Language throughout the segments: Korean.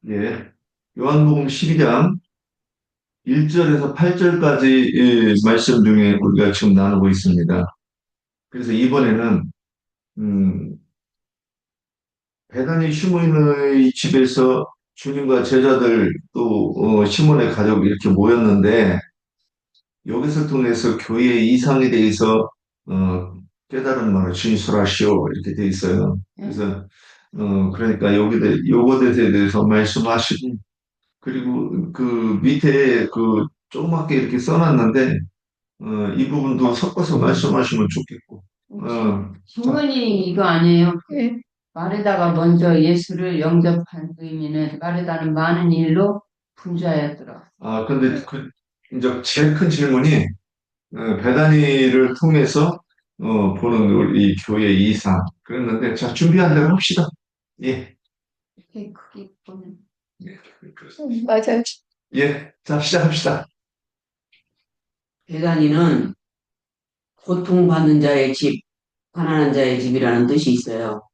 예. 요한복음 12장 1절에서 8절까지 말씀 중에 우리가 지금 나누고 있습니다. 그래서 이번에는 음, 베다니 시몬의 집에서 주님과 제자들 또 시몬의 가족 이렇게 모였는데 여기서 통해서 교회의 이상에 대해서 깨달은 말을 진술하시오 이렇게 돼 있어요. 그래서 그러니까 요것에 대해서 말씀하시고 그리고 그 밑에 그 조그맣게 이렇게 써놨는데 이 부분도 섞어서 말씀하시면 좋겠고. 신문이 이거 아니에요? 네. 마르다가 먼저 예수를 영접한 의미는 마르다는 많은 일로 분주하였더라. 근데 이제 제일 큰 질문이 베다니를 통해서 보는 우리 교회 이상 그랬는데 자 준비한 대로 합시다. 예. 이렇게 크게 보면. 예. 맞아요. 예. 자 시작합시다. 베다니는 고통받는 자의 집, 가난한 자의 집이라는 뜻이 있어요.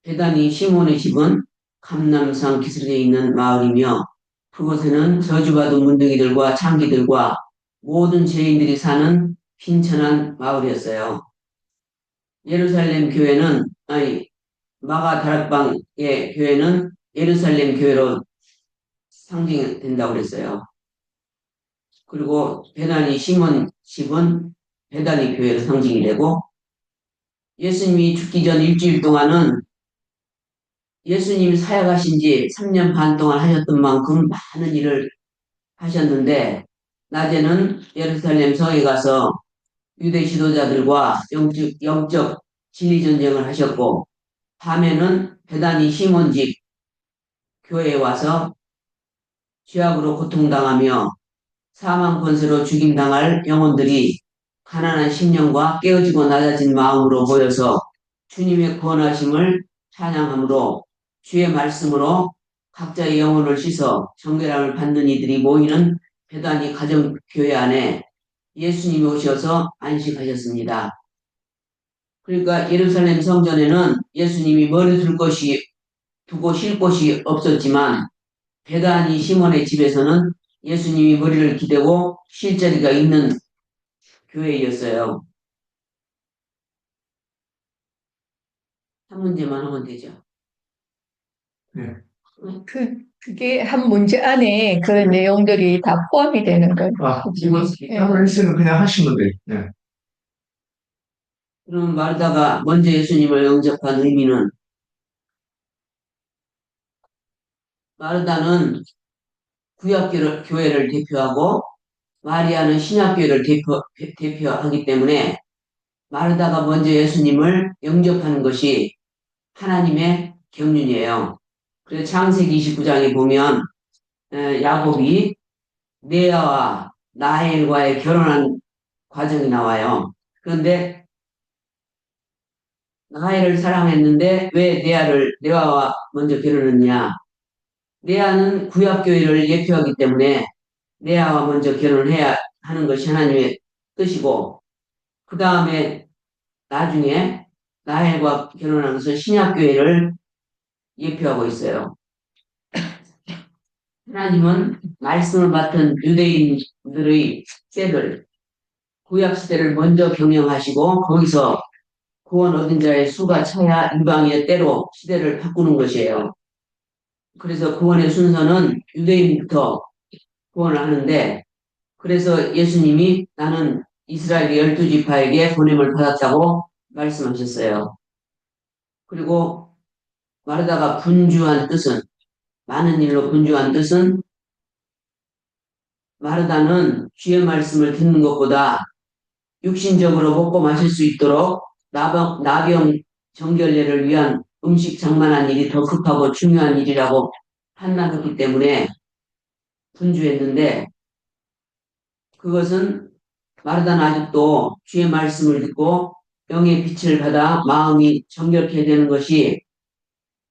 베다니 시몬의 집은 감남산 기슭에 있는 마을이며 그곳에는 저주받은 문둥이들과 창기들과 모든 죄인들이 사는 빈천한 마을이었어요. 예루살렘 교회는 마가 다락방의 교회는 예루살렘 교회로 상징된다고 그랬어요. 그리고 베다니 시몬 집은 베다니 교회로 상징이 되고 예수님이 죽기 전 일주일 동안은 예수님이 사역하신 지 3년 반 동안 하셨던 만큼 많은 일을 하셨는데 낮에는 예루살렘 성에 가서 유대 지도자들과 영적 진리 전쟁을 하셨고 밤에는 베다니 시몬 집 교회에 와서 죄악으로 고통당하며 사망 권세로 죽임당할 영혼들이 가난한 심령과 깨어지고 낮아진 마음으로 모여서 주님의 구원하심을 찬양함으로 주의 말씀으로 각자의 영혼을 씻어 정결함을 받는 이들이 모이는 베다니 가정교회 안에 예수님이 오셔서 안식하셨습니다. 그러니까 예루살렘 성전에는 예수님이 머리 두고 쉴 곳이 없었지만 베다니 시몬의 집에서는 예수님이 머리를 기대고 쉴 자리가 있는 교회였어요. 한 문제만 하면 되죠. 네. 그게 한 문제 안에 그 내용들이 다 포함이 되는 거예요. 이번 헬스는 그냥 하시면 돼요. 네. 그럼 마르다가 먼저 예수님을 영접한 의미는 마르다는 구약교회를 대표하고 마리아는 신약교회를 대표하기 때문에 마르다가 먼저 예수님을 영접하는 것이 하나님의 경륜이에요. 그래서 창세기 29장에 보면 야곱이 레아와 라헬과의 결혼한 과정이 나와요. 그런데 라헬을 사랑했는데 왜 레아와 먼저 결혼했냐? 레아는 구약교회를 예표하기 때문에 레아와 먼저 결혼을 해야 하는 것이 하나님의 뜻이고 그 다음에 나중에 라헬과 결혼한 것은 신약교회를 예표하고 있어요. 하나님은 말씀을 맡은 유대인들의 때를 구약시대를 먼저 경영하시고 거기서 구원 얻은 자의 수가 차야 이방인의 때로 시대를 바꾸는 것이에요. 그래서 구원의 순서는 유대인부터 구원을 하는데 그래서 예수님이 나는 이스라엘 12지파에게 보냄을 받았다고 말씀하셨어요. 그리고 마르다가 분주한 뜻은 많은 일로 분주한 뜻은 마르다는 주의 말씀을 듣는 것보다 육신적으로 먹고 마실 수 있도록 나병 정결례를 위한 음식 장만한 일이 더 급하고 중요한 일이라고 판단했기 때문에 분주했는데 그것은 마르다는 아직도 주의 말씀을 듣고 영의 빛을 받아 마음이 정결케 되는 것이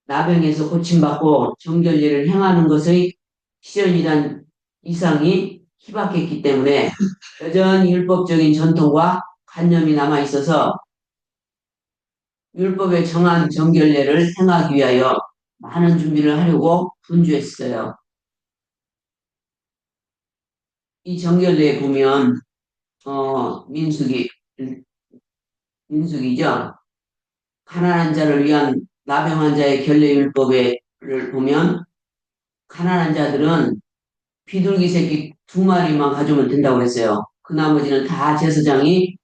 나병에서 고침받고 정결례를 행하는 것의 실현이란 이상이 희박했기 때문에 여전히 율법적인 전통과 관념이 남아있어서 율법에 정한 정결례를 행하기 위하여 많은 준비를 하려고 분주했어요. 이 정결례에 보면 민수기 민수기죠. 가난한 자를 위한 나병한 자의 결례율법을 보면 가난한 자들은 비둘기 새끼 2마리만 가져오면 된다고 그랬어요. 그 나머지는 다 제사장이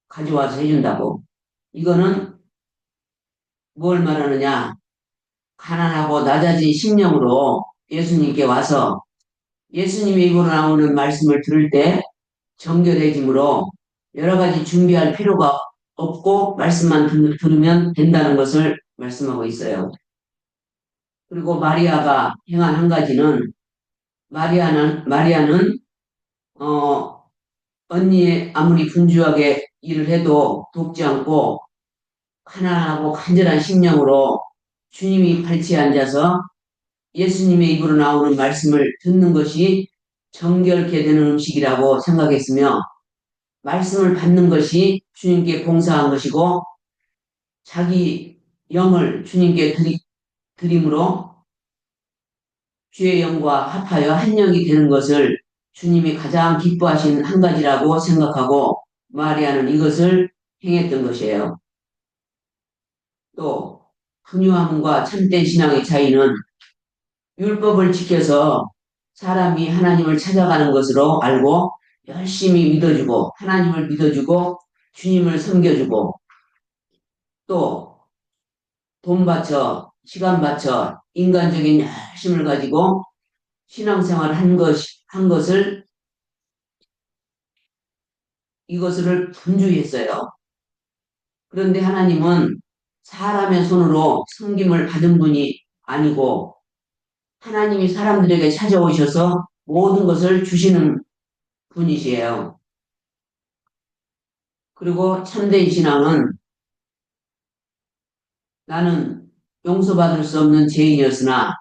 가져와서 해준다고. 이거는 뭘 말하느냐? 가난하고 낮아진 심령으로 예수님께 와서 예수님의 입으로 나오는 말씀을 들을 때 정결해짐으로 여러 가지 준비할 필요가 없고 말씀만 들으면 된다는 것을 말씀하고 있어요. 그리고 마리아가 행한 한 가지는 마리아는 언니 아무리 분주하게 일을 해도 돕지 않고 가난하고 간절한 심령으로 주님이 발치에 앉아서 예수님의 입으로 나오는 말씀을 듣는 것이 정결케 되는 음식이라고 생각했으며 말씀을 받는 것이 주님께 봉사한 것이고 자기 영을 주님께 드림으로 주의 영과 합하여 한 영이 되는 것을 주님이 가장 기뻐하신 한 가지라고 생각하고 마리아는 이것을 행했던 것이에요. 또 분유함과 참된 신앙의 차이는 율법을 지켜서 사람이 하나님을 찾아가는 것으로 알고 열심히 믿어주고 하나님을 믿어주고 주님을 섬겨주고 또 돈 바쳐 시간 바쳐 인간적인 열심을 가지고 신앙생활을 한 것을 이것을 분주히 했어요. 그런데 하나님은 사람의 손으로 섬김을 받은 분이 아니고 하나님이 사람들에게 찾아오셔서 모든 것을 주시는 분이시에요. 그리고 참된 신앙은 나는 용서받을 수 없는 죄인이었으나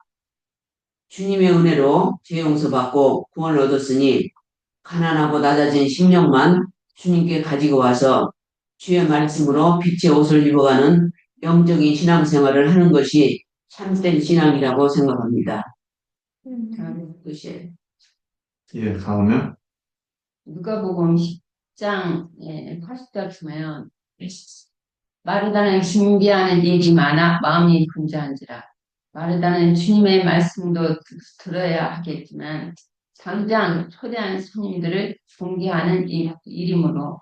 주님의 은혜로 죄 용서받고 구원을 얻었으니 가난하고 낮아진 심령만 주님께 가지고 와서 주의 말씀으로 빛의 옷을 입어가는 영적인 신앙생활을 하는 것이 참된 신앙이라고 생각합니다. 끝이에요. 예, 다음에. 누가복음 10장 80절 보면 마르다는 준비하는 일이 많아 마음이 분주한지라. 마르다는 주님의 말씀도 들어야 하겠지만 당장 초대한 손님들을 공개하는 일이므로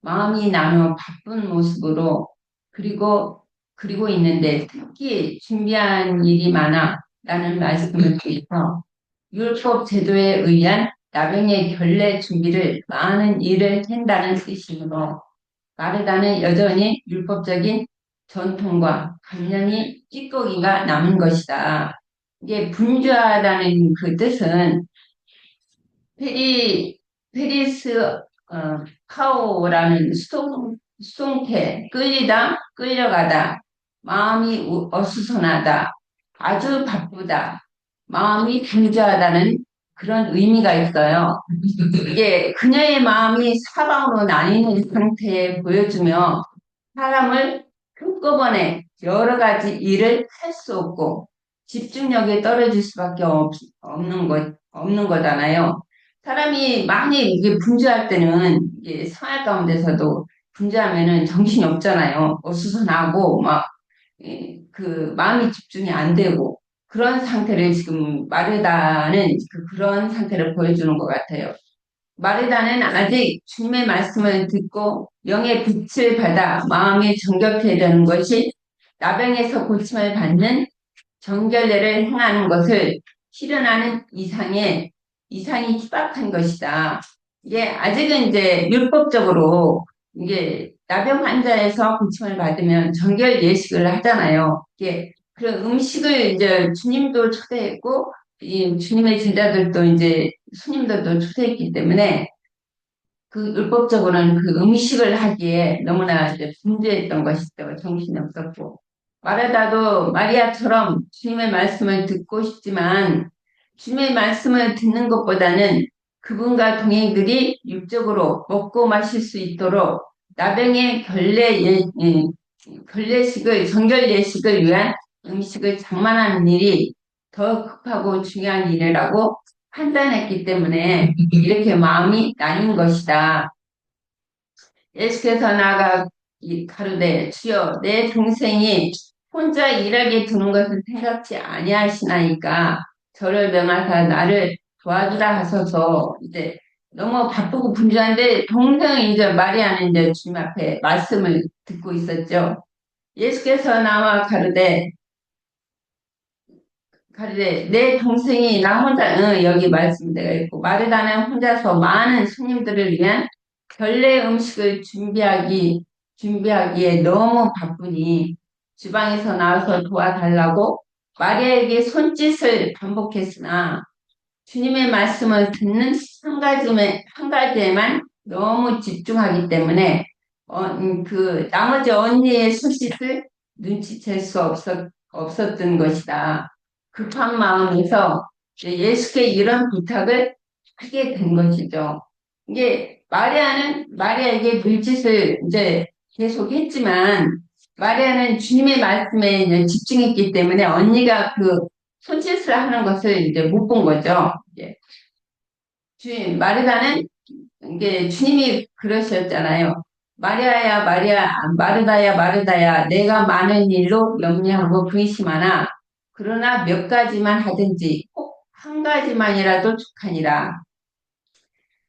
마음이 나누어 바쁜 모습으로 그리고 있는데 특히 준비한 일이 많아 라는 말씀을 통해서 율법 제도에 의한 나병의 결례 준비를 많은 일을 한다는 뜻이므로 마르다는 여전히 율법적인 전통과 관념이 찌꺼기가 남은 것이다. 이게 분주하다는 그 뜻은 페리스 카오라는 수동태 끌리다 끌려가다 마음이 어수선하다 아주 바쁘다 마음이 분주하다는 그런 의미가 있어요. 이게 그녀의 마음이 사방으로 나뉘는 상태에 보여주며 사람을 한꺼번에 여러 가지 일을 할 수 없고 집중력이 떨어질 수밖에 없는 거잖아요. 사람이 많이 이게 분주할 때는 이게 생활 가운데서도 분주하면은 정신이 없잖아요. 어수선하고 그 마음이 집중이 안 되고 그런 상태를 지금 마르다는 그런 상태를 보여주는 것 같아요. 마르다는 아직 주님의 말씀을 듣고 영의 빛을 받아 마음이 정결케 되는 것이 나병에서 고침을 받는 정결례를 행하는 것을 실현하는 이상이 희박한 것이다. 이게 아직은 이제 율법적으로 이게 나병 환자에서 고침을 받으면 정결 예식을 하잖아요. 이게 그 음식을 이제 주님도 초대했고 이 주님의 제자들도 이제 스님들도 초대했기 때문에 그 율법적으로는 그 음식을 하기에 너무나 이제 분주했던 것이죠. 정신이 없었고 마르다도 마리아처럼 주님의 말씀을 듣고 싶지만 주님의 말씀을 듣는 것보다는 그분과 동행들이 육적으로 먹고 마실 수 있도록 나병의 결례식을 정결 예식을 위한 음식을 장만하는 일이 더 급하고 중요한 일이라고 판단했기 때문에 이렇게 마음이 나뉜 것이다. 예수께서 나아가 가로되 주여 내 동생이 혼자 일하게 두는 것을 생각지 아니하시나이까 저를 명하사 나를 도와주라 하소서. 이제 너무 바쁘고 분주한데 동생이 이제 마리아는 이제 주님 앞에 말씀을 듣고 있었죠. 예수께서 나와 가르되 내 동생이 나 혼자 여기 말씀되어 있고 마르다는 혼자서 많은 손님들을 위한 결례 음식을 준비하기에 너무 바쁘니 주방에서 나와서 도와달라고 마리아에게 손짓을 반복했으나 주님의 말씀을 듣는 한 가지에만 너무 집중하기 때문에 그 나머지 언니의 손짓을 눈치챌 수 없었던 것이다. 급한 마음에서 예수께 이런 부탁을 하게 된 것이죠. 이게 마리아에게 물짓을 이제 계속 했지만 마리아는 주님의 말씀에 이제 집중했기 때문에 언니가 그 손짓을 하는 것을 이제 못 본 거죠. 마르다는 이게 주님이 그러셨잖아요. 마르다야, 마르다야, 내가 많은 일로 염려하고 근심하나, 그러나 몇 가지만 하든지 꼭 한 가지만이라도 족하니라.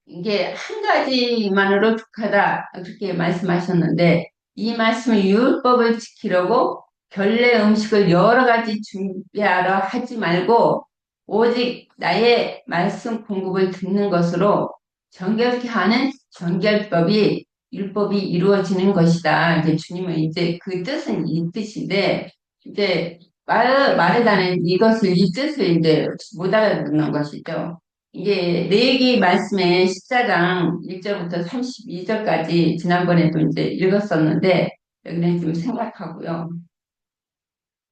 이게 한 가지만으로 족하다, 그렇게 말씀하셨는데, 이 말씀은 율법을 지키려고 결례 음식을 여러 가지 준비하러 하지 말고, 오직 나의 말씀 공급을 듣는 것으로 정결케 하는 정결법이 율법이 이루어지는 것이다. 이제 주님은 이제 그 뜻은 이 뜻인데 이제 마르다는 이 뜻을 이제 못 알아듣는 것이죠. 이게 레위기 말씀의 14장 1절부터 32절까지 지난번에도 이제 읽었었는데 여기는 좀 생각하고요.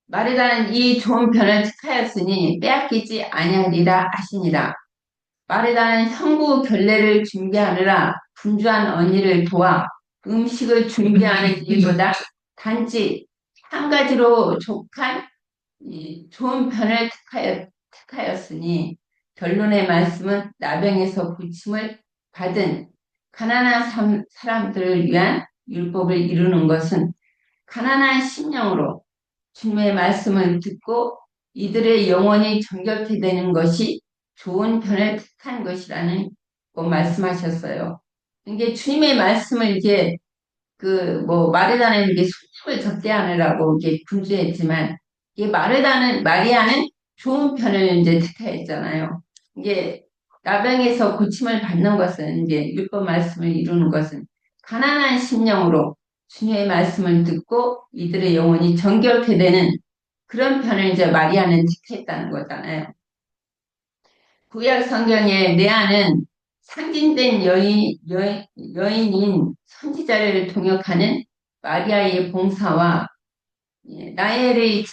마르다는 이 좋은 편을 택하였으니 빼앗기지 아니하리라 하시니라. 마르다는 형부 결례를 준비하느라 분주한 언니를 도와 음식을 준비하는 일보다 단지 한 가지로 족한 좋은 편을 택하였으니 결론의 말씀은 나병에서 고침을 받은 가난한 사람들을 위한 율법을 이루는 것은 가난한 심령으로 주님의 말씀을 듣고 이들의 영혼이 정결케 되는 것이 좋은 편을 택한 것이라는 거 말씀하셨어요. 이게 주님의 말씀을 이제 마르다는 이게 수집을 적대하느라고 이게 분주했지만 이게 마리아는 좋은 편을 이제 택하였잖아요. 이게 나병에서 고침을 받는 것은 이제 율법 말씀을 이루는 것은 가난한 심령으로 주님의 말씀을 듣고 이들의 영혼이 정결케 되는 그런 편을 이제 마리아는 택했다는 거잖아요. 구약 성경에 레아는 상징된 여인인 선지자를 동역하는 마리아의 봉사와 나엘의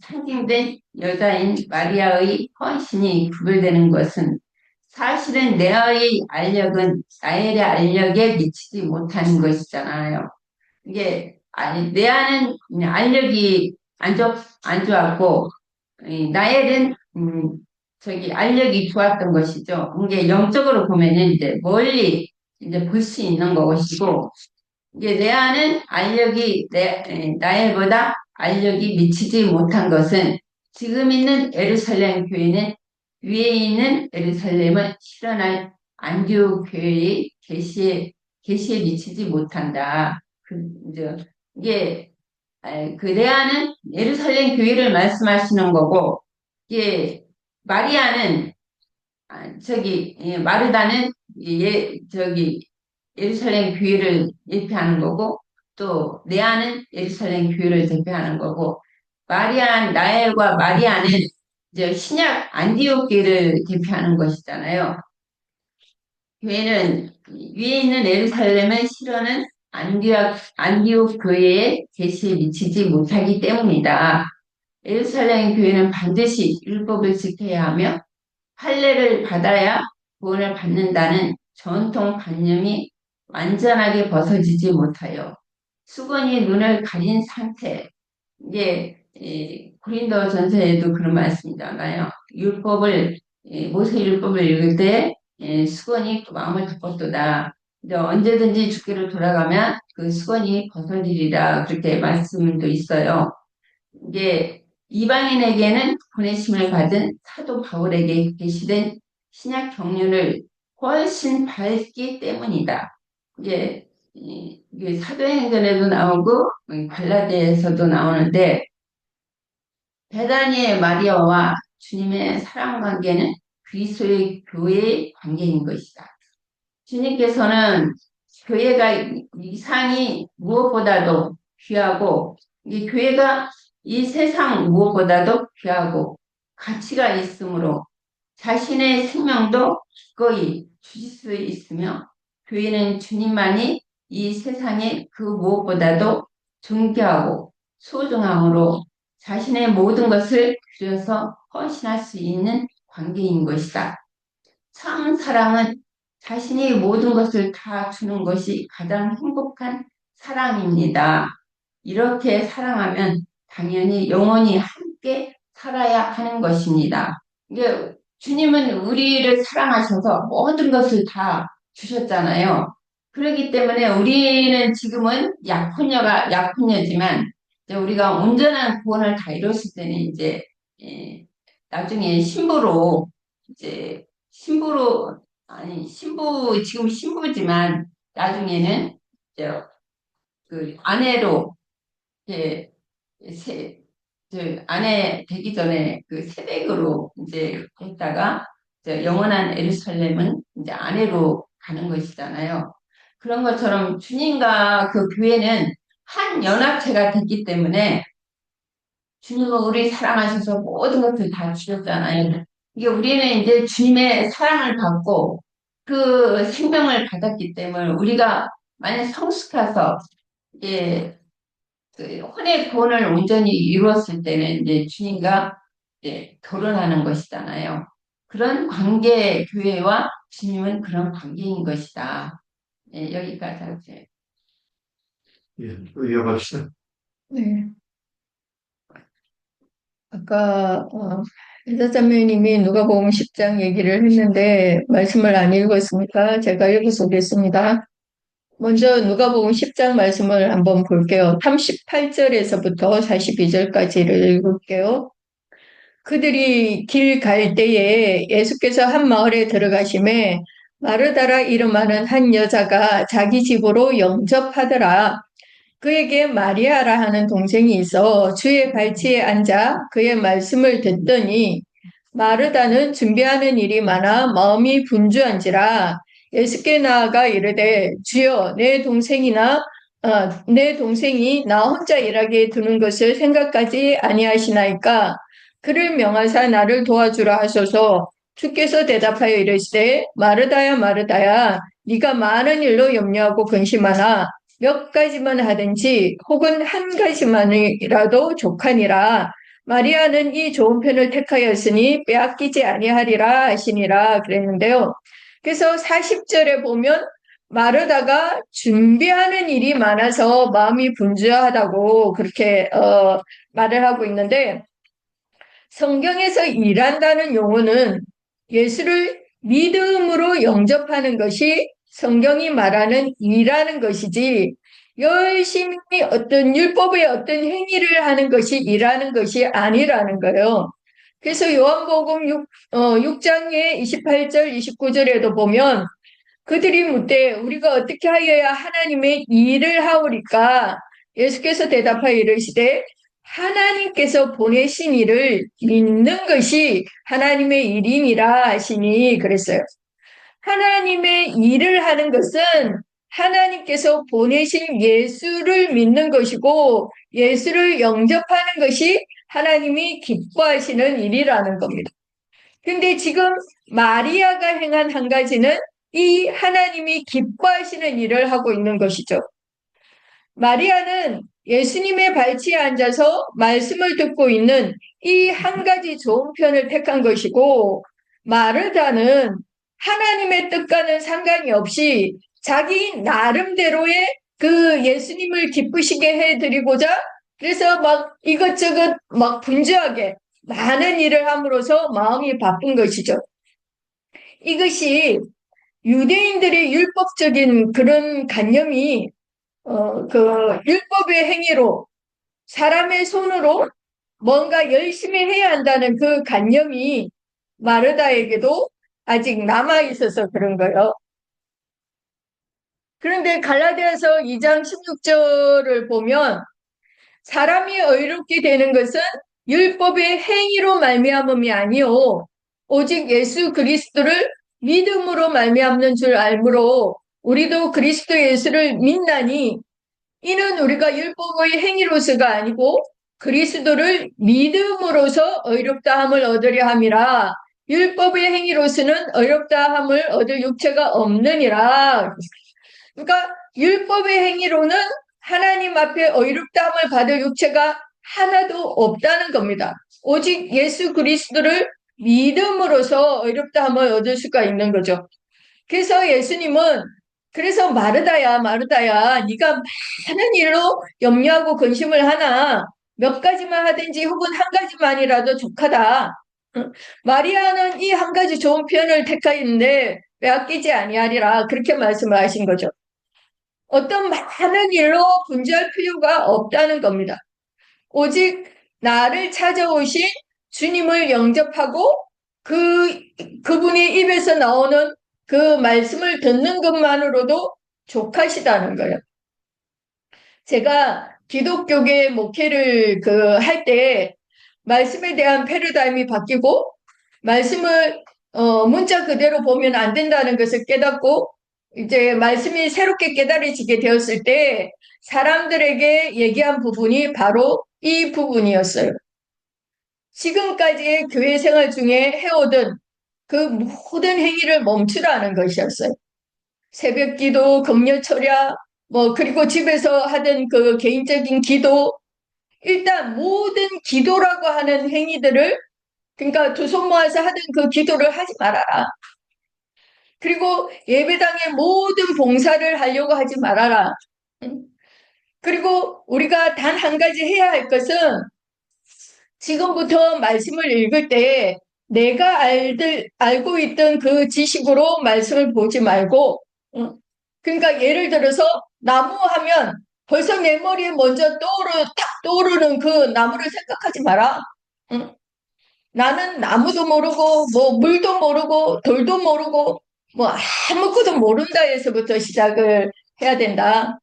상징된 여자인 마리아의 헌신이 구별되는 것은 사실은 레아의 알력은 나엘의 알력에 미치지 못하는 것이잖아요. 이게 레아는 알력이 안 좋았고 나엘은 알력이 좋았던 것이죠. 이게 영적으로 보면은 이제 멀리 이제 볼 수 있는 것이고 이게 레아는 나엘보다 알력이 미치지 못한 것은 지금 있는 예루살렘 교회는 위에 있는 예루살렘은 실현할 안디옥 교회의 계시에 미치지 못한다. 이게 그 레아는 예루살렘 교회를 말씀하시는 거고 이게 마리아는 마르다는 예루살렘 교회를 대표하는 거고 또 레아는 예루살렘 교회를 대표하는 거고 나엘과 마리아는 이제 신약 안디옥 교회를 대표하는 것이잖아요. 교회는 위에 있는 예루살렘의 실현은 안디옥 교회의 계시에 미치지 못하기 때문이다. 예루살렘 교회는 반드시 율법을 지켜야 하며 할례를 받아야 구원을 받는다는 전통관념이 완전하게 벗어지지 못하여 수건이 눈을 가린 상태, 이게 고린도 전서에도 그런 말씀이 나와요. 모세 율법을 읽을 때 수건이 그 마음을 덮었도다. 근데 언제든지 주께로 돌아가면 그 수건이 벗어지리라 그렇게 말씀도 있어요. 이게 이방인에게는 보내심을 받은 사도 바울에게 계시된 신약 경륜을 훨씬 밝기 때문이다. 이게 사도행전에도 나오고 갈라디아에서도 나오는데 베다니의 마리아와 주님의 사랑 관계는 그리스도의 교회의 관계인 것이다. 주님께서는 교회가 이상이 무엇보다도 귀하고 이 교회가 이 세상 무엇보다도 귀하고 가치가 있으므로 자신의 생명도 기꺼이 주실 수 있으며 교회는 주님만이 이 세상에 그 무엇보다도 존귀하고 소중함으로 자신의 모든 것을 들여서 헌신할 수 있는 관계인 것이다. 참 사랑은 자신이 모든 것을 다 주는 것이 가장 행복한 사랑입니다. 이렇게 사랑하면 당연히 영원히 함께 살아야 하는 것입니다. 이게 주님은 우리를 사랑하셔서 모든 것을 다 주셨잖아요. 그렇기 때문에 우리는 지금은 약혼녀지만 이제 우리가 온전한 구원을 다 이뤘을 때는 이제 나중에 이제 신부로 아니 지금 신부지만 나중에는 이제 그 아내로 이제 세, 아내 되기 전에 그 세댁으로 이제 했다가 이제 영원한 예루살렘은 이제 아내로 가는 것이잖아요. 그런 것처럼 주님과 그 교회는 한 연합체가 됐기 때문에 주님은 우리 사랑하셔서 모든 것을 다 주셨잖아요. 이게 우리는 이제 주님의 사랑을 받고 그 생명을 받았기 때문에 우리가 만약 성숙해서 이제 그 혼의 구원을 온전히 이루었을 때는 이제 주님과 이제 결혼하는 것이잖아요. 그런 관계, 교회와 주님은 그런 관계인 것이다. 여기까지 하세요. 예, 또 이어갑시다. 네. 아까 엘사자매님이 누가복음 10장 얘기를 했는데 말씀을 안 읽었으니까 제가 읽어보겠습니다. 먼저 누가복음 10장 말씀을 한번 볼게요. 38절에서부터 42절까지를 읽을게요. 그들이 길 갈 때에 예수께서 한 마을에 들어가심에 마르다라 이름하는 한 여자가 자기 집으로 영접하더라. 그에게 마리아라 하는 동생이 있어 주의 발치에 앉아 그의 말씀을 듣더니 마르다는 준비하는 일이 많아 마음이 분주한지라 예수께 나아가 이르되 주여 내 동생이 나 혼자 일하게 두는 것을 생각까지 아니하시나이까 그를 명하사 나를 도와주라 하소서. 주께서 대답하여 이르시되 마르다야 마르다야 네가 많은 일로 염려하고 근심하나 몇 가지만 하든지 혹은 한 가지만이라도 족하니라. 마리아는 이 좋은 편을 택하였으니 빼앗기지 아니하리라 하시니라 그랬는데요. 그래서 40절에 보면 마르다가 준비하는 일이 많아서 마음이 분주하다고 그렇게 말을 하고 있는데 성경에서 일한다는 용어는 예수를 믿음으로 영접하는 것이 성경이 말하는 일하는 것이지 열심히 어떤 율법의 어떤 행위를 하는 것이 일하는 것이 아니라는 거예요. 그래서 요한복음 6장의 28절, 29절에도 보면 그들이 묻되 우리가 어떻게 하여야 하나님의 일을 하오리까? 예수께서 대답하여 이르시되 하나님께서 보내신 일을 믿는 것이 하나님의 일이니라 하시니 그랬어요. 하나님의 일을 하는 것은 하나님께서 보내신 예수를 믿는 것이고 예수를 영접하는 것이 하나님이 기뻐하시는 일이라는 겁니다. 근데 지금 마리아가 행한 한 가지는 이 하나님이 기뻐하시는 일을 하고 있는 것이죠. 마리아는 예수님의 발치에 앉아서 말씀을 듣고 있는 이 한 가지 좋은 편을 택한 것이고 마르다는 하나님의 뜻과는 상관이 없이 자기 나름대로의 그 예수님을 기쁘시게 해드리고자 그래서 막 이것저것 막 분주하게 많은 일을 함으로써 마음이 바쁜 것이죠. 이것이 유대인들의 율법적인 그런 관념이 그 율법의 행위로 사람의 손으로 뭔가 열심히 해야 한다는 그 관념이 마르다에게도 아직 남아 있어서 그런 거예요. 그런데 갈라디아서 2장 16절을 보면 사람이 의롭게 되는 것은 율법의 행위로 말미암음이 아니요 오직 예수 그리스도를 믿음으로 말미암는 줄 알므로 우리도 그리스도 예수를 믿나니 이는 우리가 율법의 행위로서가 아니고 그리스도를 믿음으로써 의롭다함을 얻으려 함이라. 율법의 행위로서는 의롭다함을 얻을 육체가 없느니라. 그러니까 율법의 행위로는 하나님 앞에 의롭다함을 받을 육체가 하나도 없다는 겁니다. 오직 예수 그리스도를 믿음으로써 의롭다함을 얻을 수가 있는 거죠. 그래서 예수님은 그래서 마르다야 네가 많은 일로 염려하고 근심을 하나 몇 가지만 하든지 혹은 한 가지만이라도 족하다. 마리아는 이 한 가지 좋은 표현을 택하였는데 왜 아끼지 아니하리라 그렇게 말씀을 하신 거죠. 어떤 많은 일로 분주할 필요가 없다는 겁니다. 오직 나를 찾아오신 주님을 영접하고 그분의 입에서 나오는 그 말씀을 듣는 것만으로도 족하시다는 거예요. 제가 기독교계 목회를 할 때 말씀에 대한 패러다임이 바뀌고 말씀을 문자 그대로 보면 안 된다는 것을 깨닫고 이제 말씀이 새롭게 깨달아지게 되었을 때 사람들에게 얘기한 부분이 바로 이 부분이었어요. 지금까지의 교회 생활 중에 해오던 그 모든 행위를 멈추라는 것이었어요. 새벽 기도, 금요 철야, 그리고 집에서 하던 그 개인적인 기도, 일단 모든 기도라고 하는 행위들을, 그러니까 두 손 모아서 하던 그 기도를 하지 말아라. 그리고 예배당의 모든 봉사를 하려고 하지 말아라. 그리고 우리가 단 한 가지 해야 할 것은 지금부터 말씀을 읽을 때 내가 알고 있던 그 지식으로 말씀을 보지 말고, 그러니까 예를 들어서 나무 하면 벌써 내 머리에 먼저 탁 떠오르는 그 나무를 생각하지 마라. 나는 나무도 모르고, 물도 모르고, 돌도 모르고, 아무것도 모른다에서부터 시작을 해야 된다.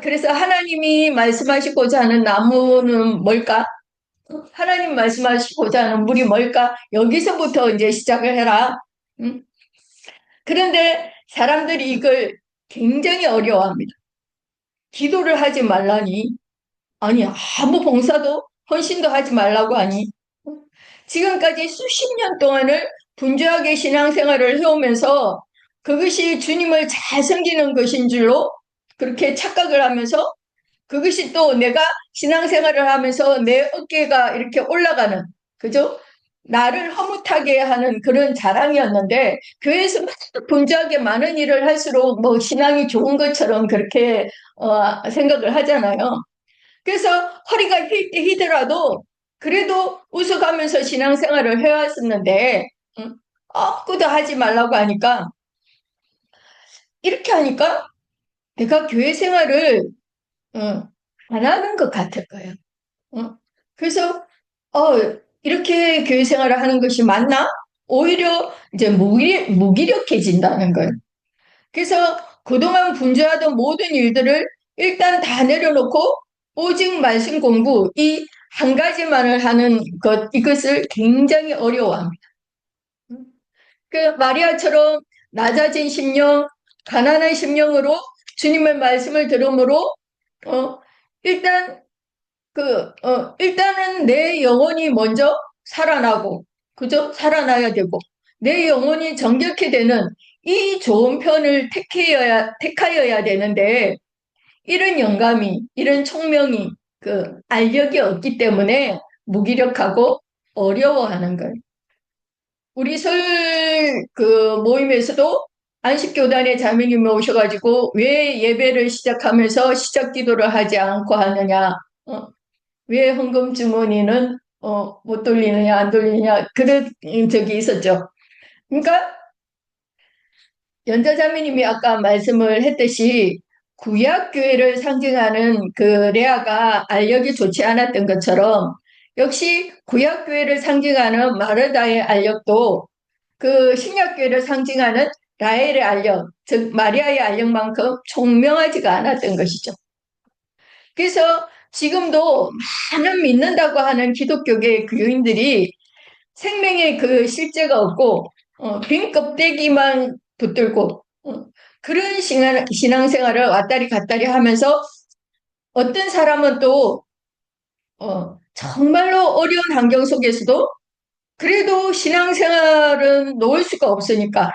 그래서 하나님이 말씀하시고자 하는 나무는 뭘까? 하나님 말씀하시고자 하는 물이 뭘까? 여기서부터 이제 시작을 해라. 그런데 사람들이 이걸 굉장히 어려워합니다. 기도를 하지 말라니. 아니, 아무 봉사도 헌신도 하지 말라고 하니. 지금까지 수십 년 동안을 분주하게 신앙생활을 해오면서 그것이 주님을 잘 섬기는 것인 줄로 그렇게 착각을 하면서 그것이 또 내가 신앙생활을 하면서 내 어깨가 이렇게 올라가는, 그죠? 나를 허무하게 하는 그런 자랑이었는데, 교회에서 분주하게 많은 일을 할수록 신앙이 좋은 것처럼 그렇게, 생각을 하잖아요. 그래서 허리가 휘더라도, 그래도 웃어가면서 신앙생활을 해왔었는데, 아무것도 하지 말라고 하니까, 이렇게 하니까 내가 교회 생활을 안 하는 것 같을 거예요. 그래서 이렇게 교회 생활을 하는 것이 맞나? 오히려 이제 무기력해진다는 거예요. 그래서 그동안 분주하던 모든 일들을 일단 다 내려놓고 오직 말씀 공부, 이 한 가지만을 하는 이것을 굉장히 어려워합니다. 그 마리아처럼 낮아진 심령, 가난한 심령으로 주님의 말씀을 들음으로 일단은 내 영혼이 먼저 살아나고, 그죠? 살아나야 되고, 내 영혼이 정결케 되는 이 좋은 편을 택하여야 되는데, 이런 영감이, 이런 총명이, 알력이 없기 때문에 무기력하고 어려워하는 거예요. 우리 모임에서도 안식교단의 자매님이 오셔가지고 왜 예배를 시작하면서 시작 기도를 하지 않고 하느냐. 왜 헌금 주머니는 못 돌리느냐 안 돌리느냐 그런 적이 있었죠. 그러니까 연자자매님이 아까 말씀을 했듯이 구약교회를 상징하는 그 레아가 알력이 좋지 않았던 것처럼 역시 구약교회를 상징하는 마르다의 알력도 그 신약교회를 상징하는 라헬의 알력, 즉 마리아의 알력만큼 총명하지가 않았던 것이죠. 그래서 지금도 많은 믿는다고 하는 기독교계 교인들이 생명의 그 실제가 없고 빈 껍데기만 붙들고 그런 신앙생활을 왔다리 갔다리 하면서 어떤 사람은 또 정말로 어려운 환경 속에서도 그래도 신앙생활은 놓을 수가 없으니까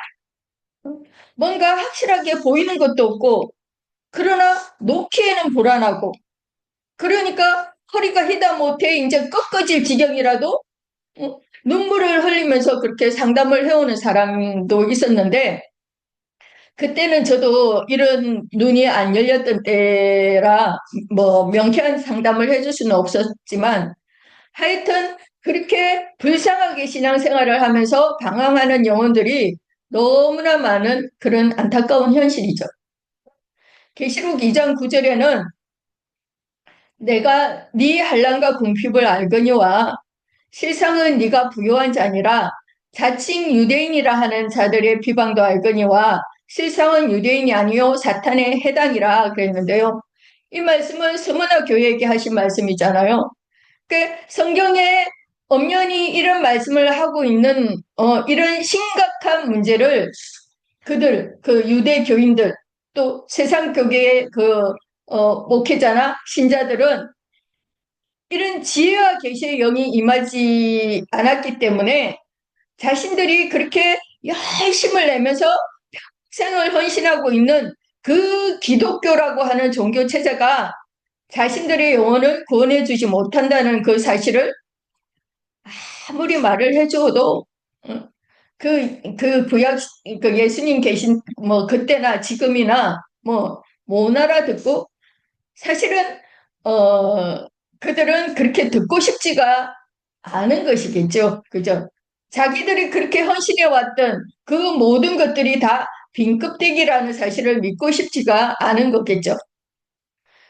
뭔가 확실하게 보이는 것도 없고 그러나 놓기에는 불안하고 그러니까 허리가 휘다 못해 이제 꺾어질 지경이라도 눈물을 흘리면서 그렇게 상담을 해오는 사람도 있었는데 그때는 저도 이런 눈이 안 열렸던 때라 뭐 명쾌한 상담을 해줄 수는 없었지만 하여튼 그렇게 불쌍하게 신앙생활을 하면서 방황하는 영혼들이 너무나 많은 그런 안타까운 현실이죠. 계시록 2장 9절에는 내가 네 한란과 궁핍을 알거니와 실상은 네가 부요한 자니라 자칭 유대인이라 하는 자들의 비방도 알거니와 실상은 유대인이 아니요 사탄의 해당이라 그랬는데요. 이 말씀은 서머나 교회에게 하신 말씀이잖아요. 그 성경에 엄연히 이런 말씀을 하고 있는 이런 심각한 문제를 그들 그 유대 교인들 또 세상 교계의 그 목회자나 신자들은 이런 지혜와 계시의 영이 임하지 않았기 때문에 자신들이 그렇게 열심을 내면서 평생을 헌신하고 있는 그 기독교라고 하는 종교 체제가 자신들의 영혼을 구원해 주지 못한다는 그 사실을 아무리 말을 해줘도 그 구약 그 예수님 계신 뭐 그때나 지금이나 뭐 못 알아듣고 사실은 그들은 그렇게 듣고 싶지가 않은 것이겠죠. 그죠? 자기들이 그렇게 헌신해 왔던 그 모든 것들이 다 빈껍데기라는 사실을 믿고 싶지가 않은 거겠죠.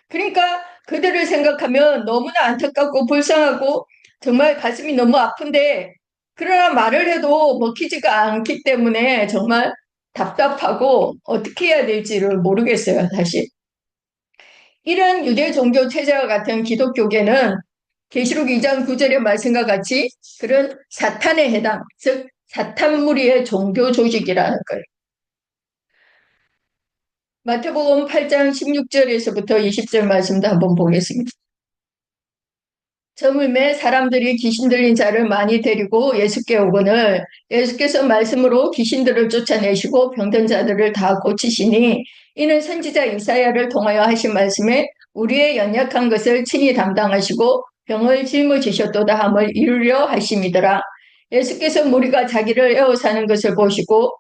그러니까 그들을 생각하면 너무나 안타깝고 불쌍하고 정말 가슴이 너무 아픈데 그러나 말을 해도 먹히지가 않기 때문에 정말 답답하고 어떻게 해야 될지를 모르겠어요, 사실. 이런 유대 종교 체제와 같은 기독교계는 계시록 2장 9절의 말씀과 같이 그런 사탄에 해당, 즉 사탄 무리의 종교 조직이라는 거예요. 마태복음 8장 16절에서부터 20절 말씀도 한번 보겠습니다. 저물매 사람들이 귀신 들린 자를 많이 데리고 예수께 오거늘 예수께서 말씀으로 귀신들을 쫓아내시고 병든 자들을 다 고치시니 이는 선지자 이사야를 통하여 하신 말씀에 우리의 연약한 것을 친히 담당하시고 병을 짊어지셨도다 함을 이루려 하심이더라. 예수께서 무리가 자기를 에워싸는 것을 보시고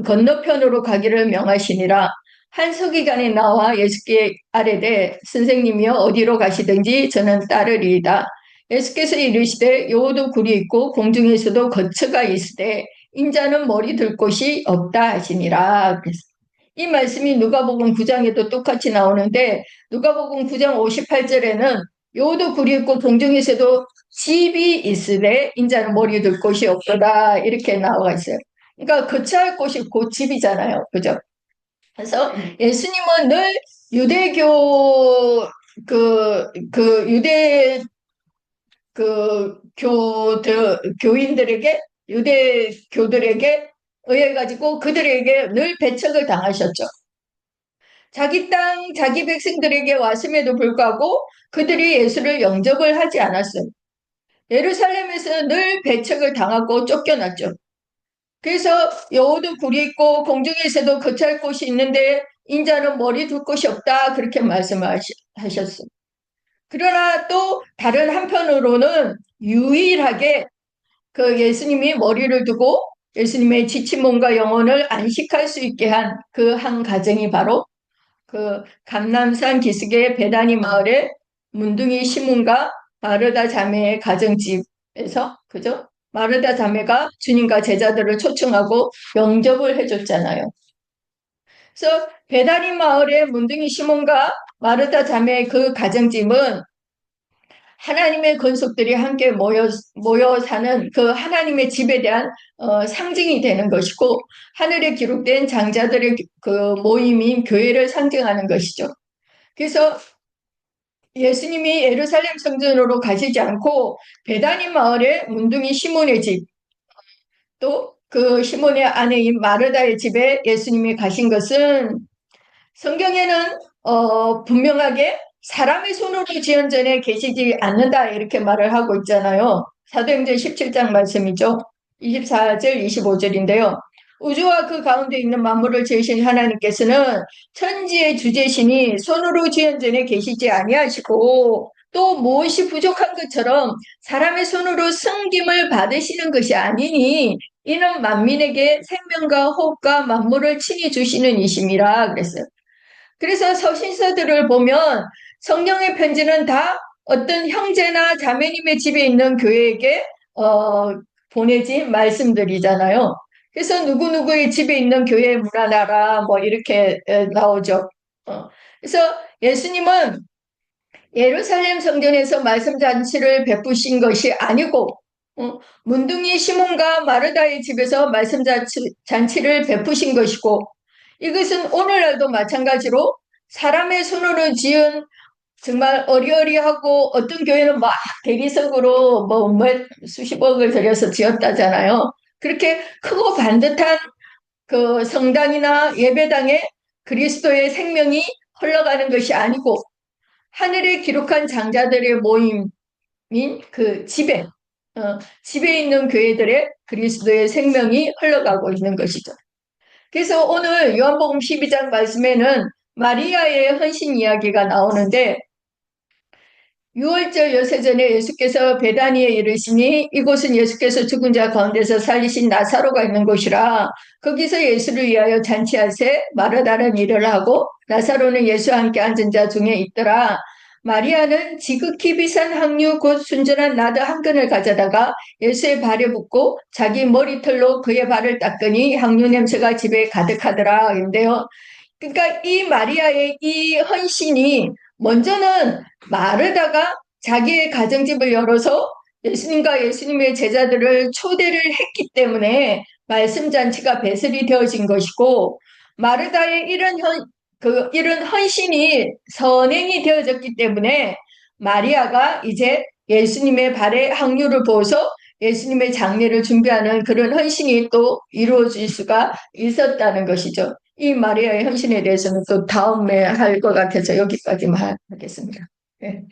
건너편으로 가기를 명하시니라. 한 서기관이 나와 예수께 아뢰되 선생님이여 어디로 가시든지 저는 따르리이다. 예수께서 이르시되 여호도 굴이 있고 공중에서도 거처가 있으되 인자는 머리 들 곳이 없다 하시니라. 이 말씀이 누가복음 9장에도 똑같이 나오는데 누가복음 9장 58절에는 여호도 굴이 있고 공중에서도 집이 있으되 인자는 머리 들 곳이 없도다 이렇게 나와 있어요. 그러니까 거처할 곳이 곧 집이잖아요. 그죠? 그래서 예수님은 늘 유대교 유대 교인들에게 유대교들에게 의해 가지고 그들에게 늘 배척을 당하셨죠. 자기 땅, 자기 백성들에게 왔음에도 불구하고 그들이 예수를 영접을 하지 않았어요. 예루살렘에서 늘 배척을 당하고 쫓겨났죠. 그래서 여호도 굴이 있고 공중에서도 거처할 곳이 있는데 인자는 머리 둘 곳이 없다 그렇게 말씀하셨어요. 그러나 또 다른 한편으로는 유일하게 그 예수님이 머리를 두고 예수님의 지친 몸과 영혼을 안식할 수 있게 한 그 한 가정이 바로 그 감람산 기슭의 베다니 마을의 문둥이 시몬과 마르다 자매의 가정집에서, 그죠? 마르다 자매가 주님과 제자들을 초청하고 영접을 해줬잖아요. 그래서 베다니 마을의 문둥이 시몬과 마르다 자매의 그 가정집은 하나님의 권속들이 함께 모여 사는 그 하나님의 집에 대한 상징이 되는 것이고, 하늘에 기록된 장자들의 그 모임인 교회를 상징하는 것이죠. 그래서 예수님이 예루살렘 성전으로 가시지 않고 베다니 마을의 문둥이 시몬의 집, 또 그 시몬의 아내인 마르다의 집에 예수님이 가신 것은 성경에는 분명하게 사람의 손으로 지은 전에 계시지 않는다 이렇게 말을 하고 있잖아요. 사도행전 17장 말씀이죠. 24절, 25절인데요. 우주와 그 가운데 있는 만물을 지으신 하나님께서는 천지의 주제신이 손으로 지은 전에 계시지 아니하시고 또 무엇이 부족한 것처럼 사람의 손으로 섬김을 받으시는 것이 아니니 이는 만민에게 생명과 호흡과 만물을 친히 주시는 이심이라 그랬어요. 그래서 서신서들을 보면 성령의 편지는 다 어떤 형제나 자매님의 집에 있는 교회에게 보내진 말씀들이잖아요. 그래서 누구누구의 집에 있는 교회에 문안하라 뭐 이렇게 나오죠. 그래서 예수님은 예루살렘 성전에서 말씀 잔치를 베푸신 것이 아니고 문둥이 시몬과 마르다의 집에서 말씀 잔치를 베푸신 것이고, 이것은 오늘날도 마찬가지로 사람의 손으로 지은 정말 어리어리하고 어떤 교회는 막 대리석으로 뭐 수십억을 들여서 지었다잖아요. 그렇게 크고 반듯한 그 성당이나 예배당에 그리스도의 생명이 흘러가는 것이 아니고 하늘에 기록한 장자들의 모임인 그 집에 있는 교회들의 그리스도의 생명이 흘러가고 있는 것이죠. 그래서 오늘 요한복음 12장 말씀에는 마리아의 헌신 이야기가 나오는데, 6월절 여세전에 예수께서 베다니에 이르시니 이곳은 예수께서 죽은 자 가운데서 살리신 나사로가 있는 곳이라. 거기서 예수를 위하여 잔치하세 마르다는 일을 하고 나사로는 예수와 함께 앉은 자 중에 있더라. 마리아는 지극히 비싼 향유 곧 순전한 나드 한 근을 가져다가 예수의 발에 붓고 자기 머리털로 그의 발을 닦으니 향유 냄새가 집에 가득하더라. 인데요. 그러니까 이 마리아의 이 헌신이 먼저는 마르다가 자기의 가정집을 열어서 예수님과 예수님의 제자들을 초대를 했기 때문에 말씀 잔치가 배설이 되어진 것이고, 마르다의 이런 헌신이 선행이 되어졌기 때문에 마리아가 이제 예수님의 발에 향유를 부어서 예수님의 장례를 준비하는 그런 헌신이 또 이루어질 수가 있었다는 것이죠. 이 마리아의 헌신에 대해서는 또 다음에 할 것 같아서 여기까지만 하겠습니다. 네.